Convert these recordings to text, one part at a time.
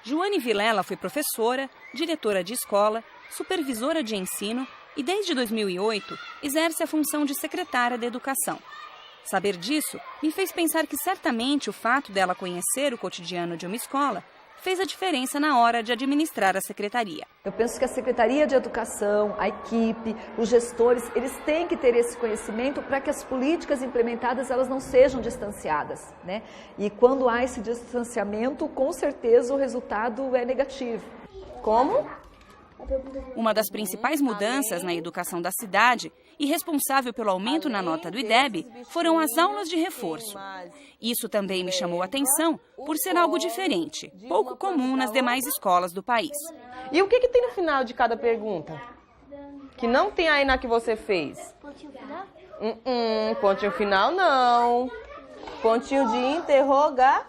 Joane Vilela foi professora, diretora de escola, supervisora de ensino e, desde 2008, exerce a função de secretária da Educação. Saber disso me fez pensar que certamente o fato dela conhecer o cotidiano de uma escola fez a diferença na hora de administrar a secretaria. Eu penso que a Secretaria de Educação, a equipe, os gestores, eles têm que ter esse conhecimento para que as políticas implementadas elas não sejam distanciadas, né? E quando há esse distanciamento, com certeza o resultado é negativo. Como? Uma das principais mudanças na educação da cidade e responsável pelo aumento na nota do IDEB foram as aulas de reforço. Isso também me chamou a atenção por ser algo diferente, pouco comum nas demais escolas do país. E o que tem no final de cada pergunta? Que não tem aí na que você fez? Pontinho final? Pontinho final não. Pontinho de interrogação.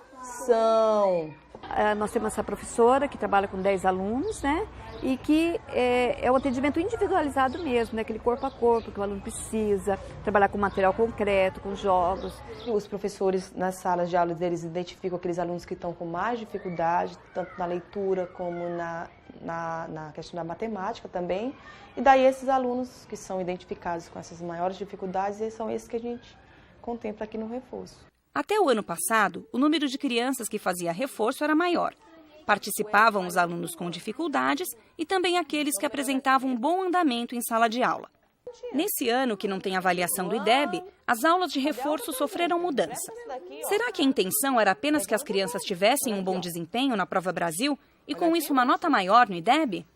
Nós temos essa professora que trabalha com 10 alunos, né? E que é um atendimento individualizado mesmo, né? Aquele corpo a corpo que o aluno precisa, trabalhar com material concreto, com jogos. Os professores nas salas de aula deles identificam aqueles alunos que estão com mais dificuldade, tanto na leitura como na questão da matemática também. E daí esses alunos que são identificados com essas maiores dificuldades, são esses que a gente contempla aqui no reforço. Até o ano passado, o número de crianças que fazia reforço era maior. Participavam os alunos com dificuldades e também aqueles que apresentavam um bom andamento em sala de aula. Nesse ano, que não tem avaliação do IDEB, as aulas de reforço sofreram mudança. Será que a intenção era apenas que as crianças tivessem um bom desempenho na Prova Brasil e, com isso, uma nota maior no IDEB?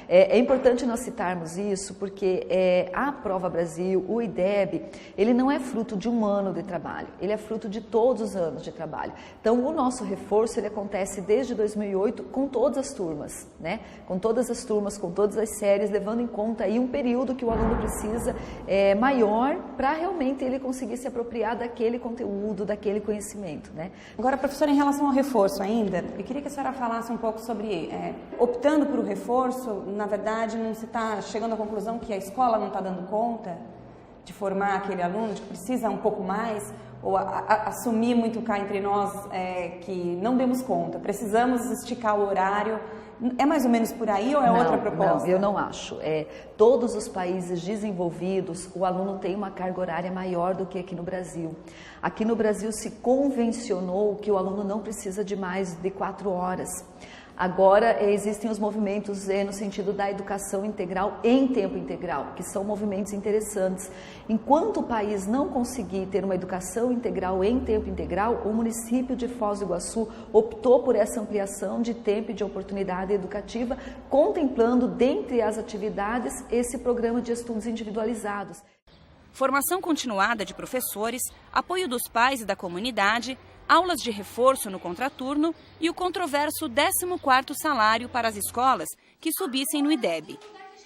É importante nós citarmos isso porque a Prova Brasil, o IDEB, ele não é fruto de um ano de trabalho, ele é fruto de todos os anos de trabalho. Então, o nosso reforço ele acontece desde 2008 com todas as turmas, né? Com todas as turmas, com todas as séries, levando em conta aí um período que o aluno precisa maior para realmente ele conseguir se apropriar daquele conteúdo, daquele conhecimento, né? Agora, professora, em relação ao reforço ainda, eu queria que a senhora falasse um pouco sobre, optando por o reforço, na verdade, não se está chegando à conclusão que a escola não está dando conta de formar aquele aluno, de que precisa um pouco mais, ou assumir muito cá entre nós que não demos conta, precisamos esticar o horário. É mais ou menos por aí ou é outra proposta? Não, eu não acho. Todos os países desenvolvidos, o aluno tem uma carga horária maior do que aqui no Brasil. Aqui no Brasil se convencionou que o aluno não precisa de mais de 4 horas. Agora existem os movimentos no sentido da educação integral em tempo integral, que são movimentos interessantes. Enquanto o país não conseguir ter uma educação integral em tempo integral, o município de Foz do Iguaçu optou por essa ampliação de tempo e de oportunidade educativa, contemplando, dentre as atividades, esse programa de estudos individualizados. Formação continuada de professores, apoio dos pais e da comunidade, aulas de reforço no contraturno e o controverso 14º salário para as escolas que subissem no IDEB.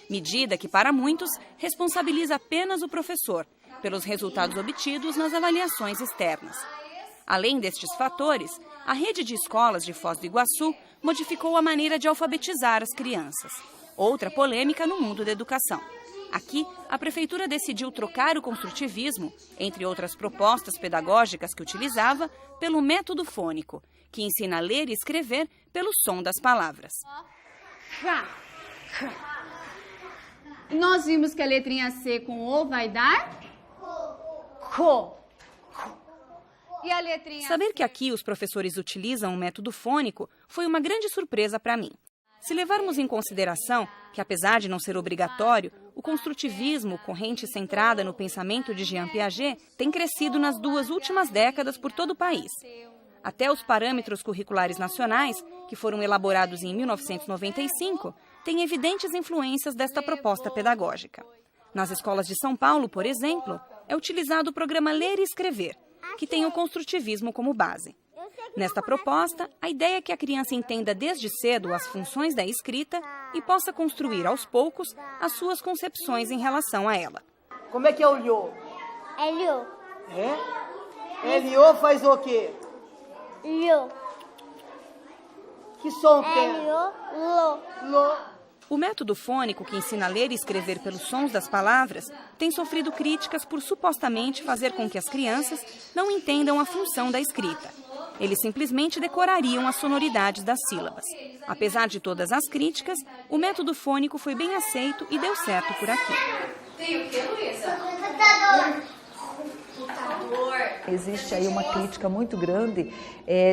Medida que, para muitos, responsabiliza apenas o professor pelos resultados obtidos nas avaliações externas. Além destes fatores, a rede de escolas de Foz do Iguaçu modificou a maneira de alfabetizar as crianças. Outra polêmica no mundo da educação. Aqui, a prefeitura decidiu trocar o construtivismo, entre outras propostas pedagógicas que utilizava, pelo método fônico, que ensina a ler e escrever pelo som das palavras. Nós vimos que a letrinha C com O vai dar? Co. E a letrinha Saber que aqui os professores utilizam o método fônico foi uma grande surpresa para mim. Se levarmos em consideração que, apesar de não ser obrigatório, o construtivismo, corrente centrada no pensamento de Jean Piaget, tem crescido nas 2 últimas décadas por todo o país. Até os parâmetros curriculares nacionais, que foram elaborados em 1995, têm evidentes influências desta proposta pedagógica. Nas escolas de São Paulo, por exemplo, é utilizado o programa Ler e Escrever, que tem o construtivismo como base. Nesta proposta, a ideia é que a criança entenda desde cedo as funções da escrita e possa construir aos poucos as suas concepções em relação a ela. Como é que é o liô? É liô. É liô faz o quê? Liô. Que som que tem? É liô, lô. Lô. O método fônico, que ensina a ler e escrever pelos sons das palavras, tem sofrido críticas por supostamente fazer com que as crianças não entendam a função da escrita. Eles simplesmente decorariam as sonoridades das sílabas. Apesar de todas as críticas, o método fônico foi bem aceito e deu certo por aqui. Tem o que, Luísa? Computador. Existe aí uma crítica muito grande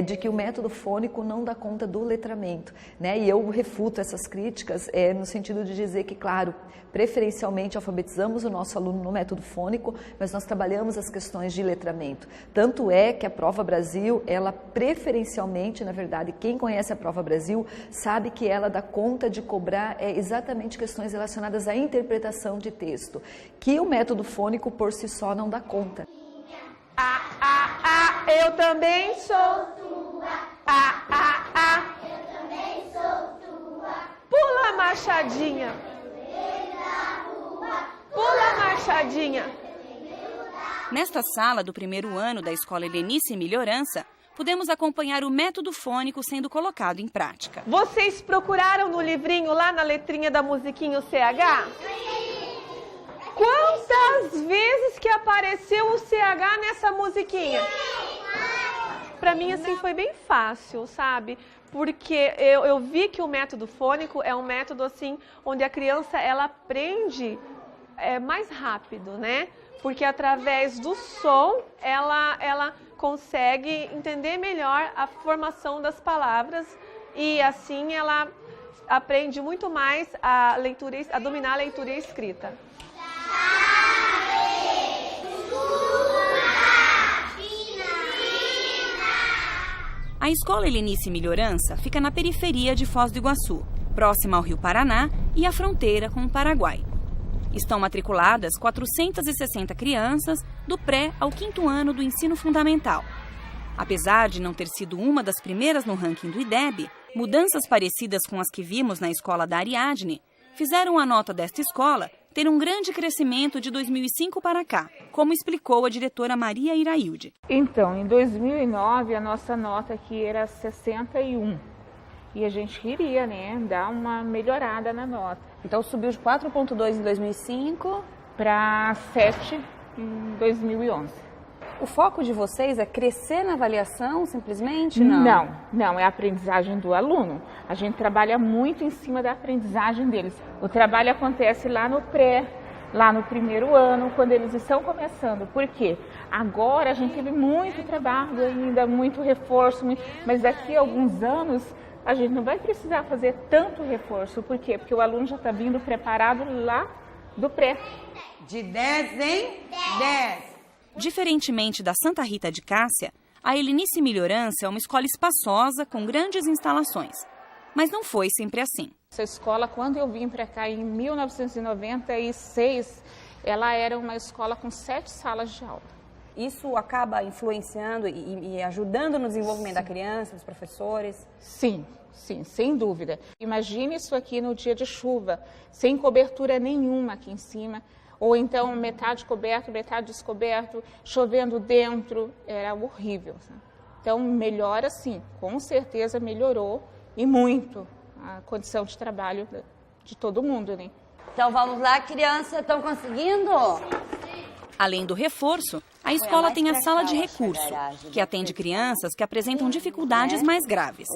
de que o método fônico não dá conta do letramento, né? E eu refuto essas críticas no sentido de dizer que, claro, preferencialmente alfabetizamos o nosso aluno no método fônico, mas nós trabalhamos as questões de letramento. Tanto é que a Prova Brasil, ela preferencialmente, na verdade, quem conhece a Prova Brasil sabe que ela dá conta de cobrar exatamente questões relacionadas à interpretação de texto, que o método fônico por si só não dá conta. Eu também sou tua. Eu também sou tua. Pula a machadinha. Pula a machadinha. Nesta sala do primeiro ano da Escola Helenice Melhorança, pudemos acompanhar o método fônico sendo colocado em prática. Vocês procuraram no livrinho lá na letrinha da musiquinha o CH? Quantas vezes que apareceu o CH nessa musiquinha? Pra mim, assim, foi bem fácil, sabe? Porque eu vi que o método fônico é um método, assim, onde a criança, ela aprende mais rápido, né? Porque através do som, ela consegue entender melhor a formação das palavras e, assim, ela aprende muito mais a dominar a leitura e a escrita. A Escola Helenice Melhorança fica na periferia de Foz do Iguaçu, próxima ao Rio Paraná e à fronteira com o Paraguai. Estão matriculadas 460 crianças do pré ao 5º ano do ensino fundamental. Apesar de não ter sido uma das primeiras no ranking do IDEB, mudanças parecidas com as que vimos na escola da Ariadne fizeram a nota desta escola ter um grande crescimento de 2005 para cá, como explicou a diretora Maria Irailde. Então, em 2009, a nossa nota aqui era 61. E a gente queria, né, dar uma melhorada na nota. Então subiu de 4,2 em 2005 para 7 em 2011. O foco de vocês é crescer na avaliação, simplesmente? Não, é a aprendizagem do aluno. A gente trabalha muito em cima da aprendizagem deles. O trabalho acontece lá no pré, lá no primeiro ano, quando eles estão começando. Por quê? Agora a gente teve muito trabalho ainda, muito reforço, mas daqui a alguns anos a gente não vai precisar fazer tanto reforço. Por quê? Porque o aluno já está vindo preparado lá do pré. De 10 em 10. Diferentemente da Santa Rita de Cássia, a Helenice Melhorança é uma escola espaçosa com grandes instalações. Mas não foi sempre assim. Essa escola, quando eu vim para cá em 1996, ela era uma escola com 7 salas de aula. Isso acaba influenciando e ajudando no desenvolvimento da criança, dos professores? Sim, sem dúvida. Imagine isso aqui no dia de chuva, sem cobertura nenhuma aqui em cima. Ou então metade coberto, metade descoberto, chovendo dentro, era horrível. Então melhora sim, com certeza melhorou e muito a condição de trabalho de todo mundo, né? Então vamos lá, criança, estão conseguindo? Além do reforço, a escola tem a sala de recurso, que atende crianças que apresentam dificuldades mais graves.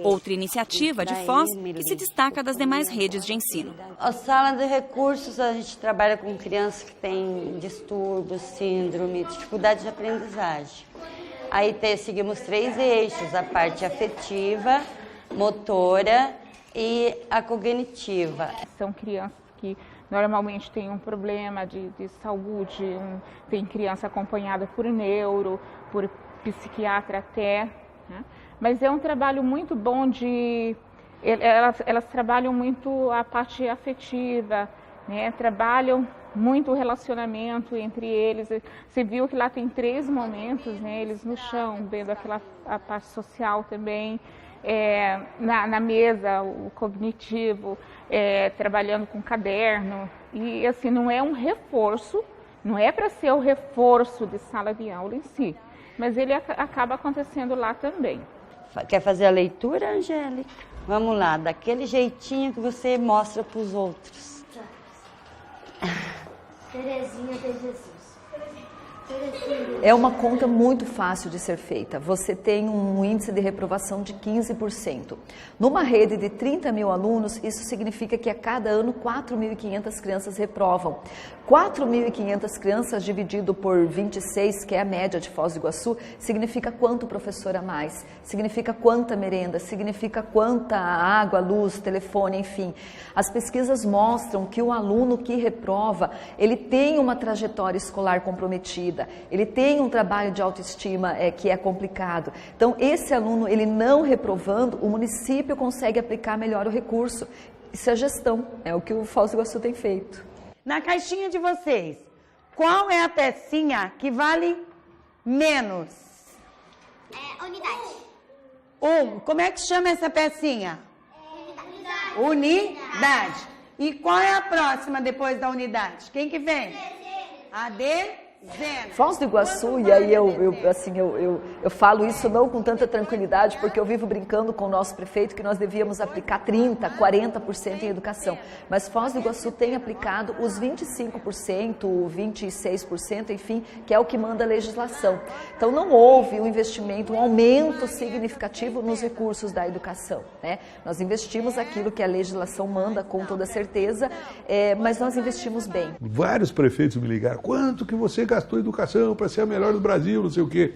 Outra iniciativa de Foz que se destaca das demais redes de ensino. A sala de recursos, a gente trabalha com crianças que têm distúrbios, síndrome, dificuldade de aprendizagem. Aí seguimos 3 eixos, a parte afetiva, motora e a cognitiva. São crianças que normalmente tem um problema de saúde, tem criança acompanhada por neuro, por psiquiatra até, né? Mas é um trabalho muito bom elas trabalham muito a parte afetiva, né? Trabalham muito relacionamento entre eles. Você viu que lá tem 3 momentos, né? Eles no chão, vendo a parte social também, na mesa, o cognitivo, trabalhando com caderno. E assim, não é um reforço, não é para ser o reforço de sala de aula em si, mas ele acaba acontecendo lá também. Quer fazer a leitura, Angélica? Vamos lá, daquele jeitinho que você mostra para os outros. Terezinha de Jesus. É uma conta muito fácil de ser feita. Você tem um índice de reprovação de 15%. Numa rede de 30 mil alunos, isso significa que a cada ano 4.500 crianças reprovam. 4.500 crianças dividido por 26, que é a média de Foz do Iguaçu, significa quanto professor a mais, significa quanta merenda, significa quanta água, luz, telefone, enfim. As pesquisas mostram que o aluno que reprova, ele tem uma trajetória escolar comprometida, ele tem um trabalho de autoestima que é complicado. Então, esse aluno, ele não reprovando, o município consegue aplicar melhor o recurso. Isso é gestão, é o que o Foz do Iguaçu tem feito. Na caixinha de vocês, qual é a pecinha que vale menos? Unidade. Como é que chama essa pecinha? Unidade. E qual é a próxima depois da unidade? Quem que vem? A dezena. Foz do Iguaçu, e aí eu falo isso não com tanta tranquilidade, porque eu vivo brincando com o nosso prefeito que nós devíamos aplicar 30%, 40% em educação. Mas Foz do Iguaçu tem aplicado os 25%, 26%, enfim, que é o que manda a legislação. Então não houve um investimento, um aumento significativo nos recursos da educação, né? Nós investimos aquilo que a legislação manda, com toda certeza, mas nós investimos bem. Vários prefeitos me ligaram, quanto que você gastou educação para ser a melhor do Brasil, não sei o quê.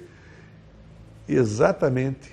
Exatamente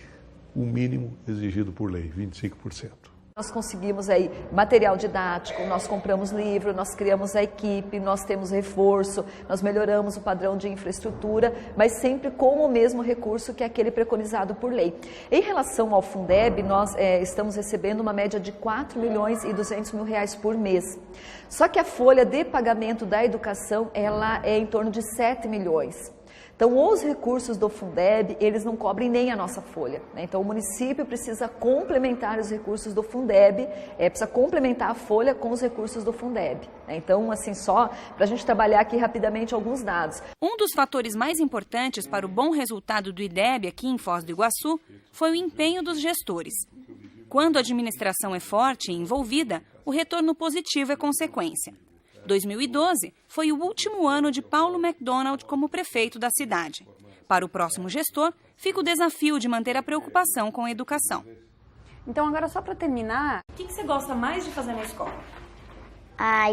o mínimo exigido por lei, 25%. Nós conseguimos aí material didático, nós compramos livro, nós criamos a equipe, nós temos reforço, nós melhoramos o padrão de infraestrutura, mas sempre com o mesmo recurso que é aquele preconizado por lei. Em relação ao Fundeb, nós estamos recebendo uma média de R$4.200.000 por mês. Só que a folha de pagamento da educação, ela é em torno de 7 milhões. Então, os recursos do Fundeb, eles não cobrem nem a nossa folha, né? Então, o município precisa complementar os recursos do Fundeb, precisa complementar a folha com os recursos do Fundeb, né? Então, assim, só para a gente trabalhar aqui rapidamente alguns dados. Um dos fatores mais importantes para o bom resultado do IDEB aqui em Foz do Iguaçu foi o empenho dos gestores. Quando a administração é forte e envolvida, o retorno positivo é consequência. 2012 foi o último ano de Paulo McDonald como prefeito da cidade. Para o próximo gestor, fica o desafio de manter a preocupação com a educação. Então, agora só para terminar, o que você gosta mais de fazer na escola?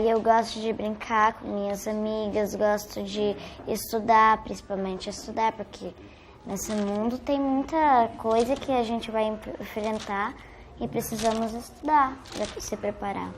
Eu gosto de brincar com minhas amigas, gosto de estudar, principalmente estudar, porque nesse mundo tem muita coisa que a gente vai enfrentar e precisamos estudar para se preparar.